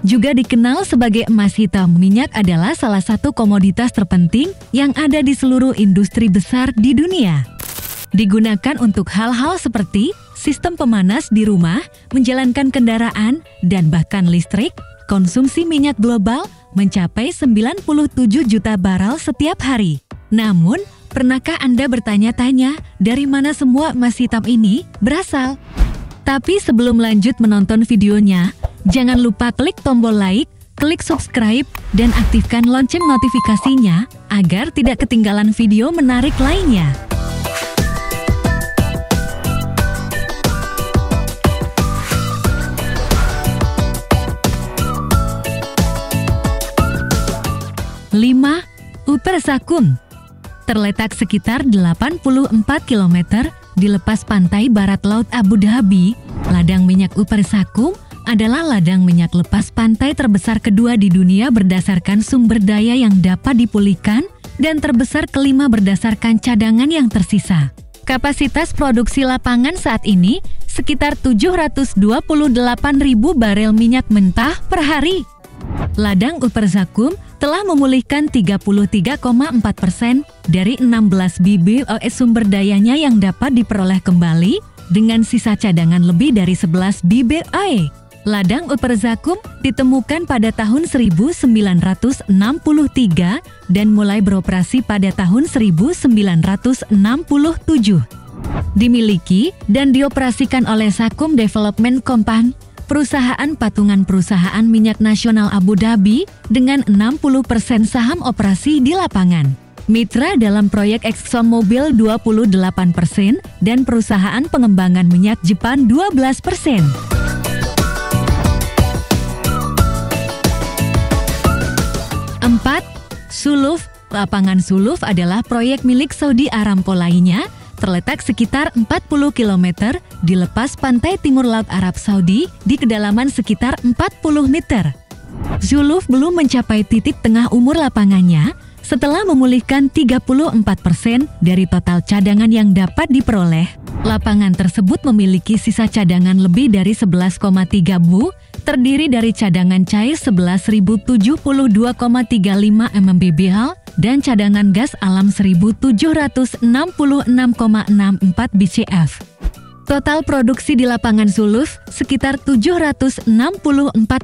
Juga dikenal sebagai emas hitam, minyak adalah salah satu komoditas terpenting yang ada di seluruh industri besar di dunia. Digunakan untuk hal-hal seperti sistem pemanas di rumah, menjalankan kendaraan, dan bahkan listrik. Konsumsi minyak global mencapai 97 juta barel setiap hari. Namun, pernahkah Anda bertanya-tanya dari mana semua emas hitam ini berasal? Tapi sebelum lanjut menonton videonya, jangan lupa klik tombol like, klik subscribe, dan aktifkan lonceng notifikasinya agar tidak ketinggalan video menarik lainnya. Lima, Upper Zakum. Terletak sekitar 84 km di lepas pantai barat laut Abu Dhabi, ladang minyak Upper Zakum adalah ladang minyak lepas pantai terbesar kedua di dunia berdasarkan sumber daya yang dapat dipulihkan dan terbesar kelima berdasarkan cadangan yang tersisa. Kapasitas produksi lapangan saat ini sekitar 728.000 barel minyak mentah per hari. Ladang Upper Zakum telah memulihkan 33,4% dari 16 BBOE sumber dayanya yang dapat diperoleh kembali dengan sisa cadangan lebih dari 11 BBOE. Ladang Upper Zakum ditemukan pada tahun 1963 dan mulai beroperasi pada tahun 1967. Dimiliki dan dioperasikan oleh Zakum Development Company, perusahaan patungan perusahaan minyak nasional Abu Dhabi dengan 60% saham operasi di lapangan. Mitra dalam proyek ExxonMobil 28% dan perusahaan pengembangan minyak Jepang 12%. 4. Zuluf. Lapangan Zuluf adalah proyek milik Saudi Aramco lainnya, terletak sekitar 40 km di lepas pantai timur Laut Arab Saudi di kedalaman sekitar 40 meter. Zuluf belum mencapai titik tengah umur lapangannya setelah memulihkan 34% dari total cadangan yang dapat diperoleh. Lapangan tersebut memiliki sisa cadangan lebih dari 11,3 Bu, terdiri dari cadangan cair 11.072,35 MMBBL dan cadangan gas alam 1.766,64 BCF. Total produksi di lapangan Zuluf sekitar 764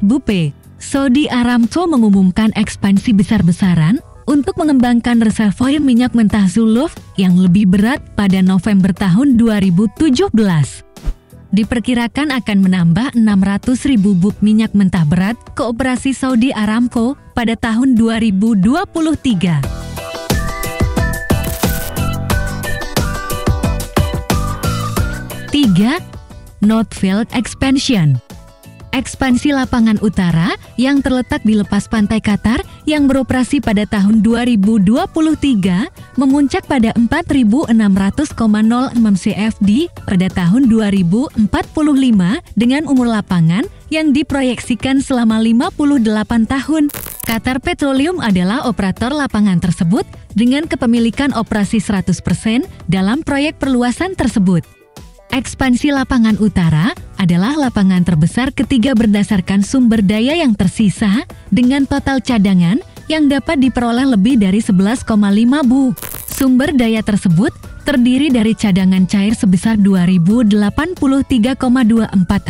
BUP. Saudi Aramco mengumumkan ekspansi besar-besaran untuk mengembangkan reservoir minyak mentah Zuluf yang lebih berat pada November tahun 2017. Diperkirakan akan menambah 600.000 buk minyak mentah berat ke operasi Saudi Aramco pada tahun 2023. Tiga, North Field Expansion. Ekspansi lapangan utara yang terletak di lepas pantai Qatar yang beroperasi pada tahun 2023 memuncak pada 4.600,0 MMCFD pada tahun 2045 dengan umur lapangan yang diproyeksikan selama 58 tahun. Qatar Petroleum adalah operator lapangan tersebut dengan kepemilikan operasi 100% dalam proyek perluasan tersebut. Ekspansi lapangan utara adalah lapangan terbesar ketiga berdasarkan sumber daya yang tersisa dengan total cadangan yang dapat diperoleh lebih dari 11,5 Bu. Sumber daya tersebut terdiri dari cadangan cair sebesar 2.083,24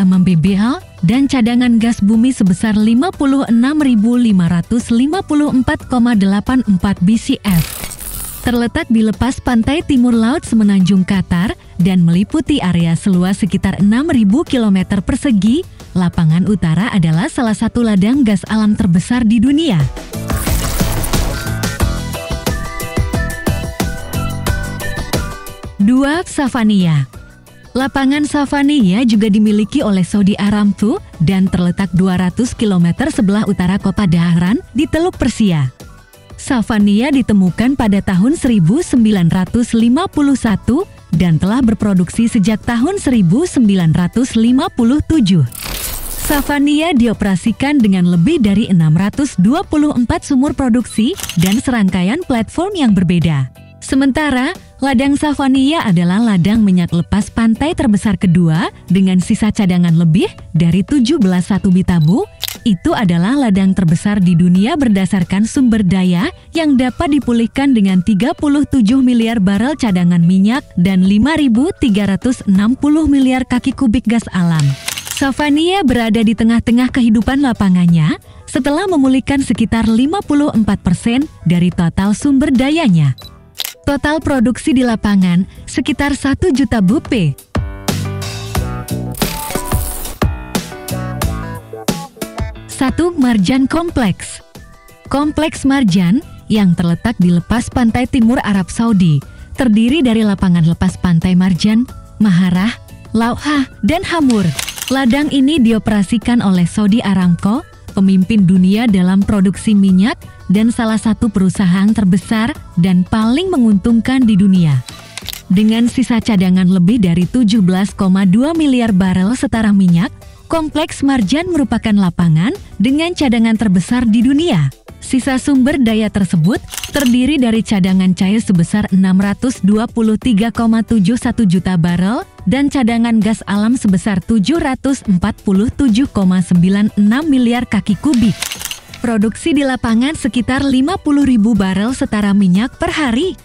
MMBBL dan cadangan gas bumi sebesar 56.554,84 BCF. Terletak di lepas pantai timur laut semenanjung Qatar dan meliputi area seluas sekitar 6.000 km persegi, lapangan utara adalah salah satu ladang gas alam terbesar di dunia. Dua, Safaniya. Lapangan Safaniya juga dimiliki oleh Saudi Aramco dan terletak 200 km sebelah utara kota Dhahran di Teluk Persia. Safaniya ditemukan pada tahun 1951 dan telah berproduksi sejak tahun 1957. Safaniya dioperasikan dengan lebih dari 624 sumur produksi dan serangkaian platform yang berbeda. Sementara, Ladang Savonia adalah ladang minyak lepas pantai terbesar kedua dengan sisa cadangan lebih dari 17,1 bitabu. Itu adalah ladang terbesar di dunia berdasarkan sumber daya yang dapat dipulihkan dengan 37 miliar barel cadangan minyak dan 5.360 miliar kaki kubik gas alam. Savonia berada di tengah-tengah kehidupan lapangannya setelah memulihkan sekitar 54% dari total sumber dayanya. Total produksi di lapangan sekitar 1 juta bupe. Satu, Marjan Kompleks. Kompleks Marjan yang terletak di lepas pantai timur Arab Saudi terdiri dari lapangan lepas pantai Marjan, Maharah, Lauha, dan Hamur. Ladang ini dioperasikan oleh Saudi Aramco, pemimpin dunia dalam produksi minyak dan salah satu perusahaan terbesar dan paling menguntungkan di dunia. Dengan sisa cadangan lebih dari 17,2 miliar barel setara minyak, Kompleks Marjan merupakan lapangan dengan cadangan terbesar di dunia. Sisa sumber daya tersebut terdiri dari cadangan cair sebesar 623,71 juta barel dan cadangan gas alam sebesar 747,96 miliar kaki kubik. Produksi di lapangan sekitar 50.000 barel setara minyak per hari.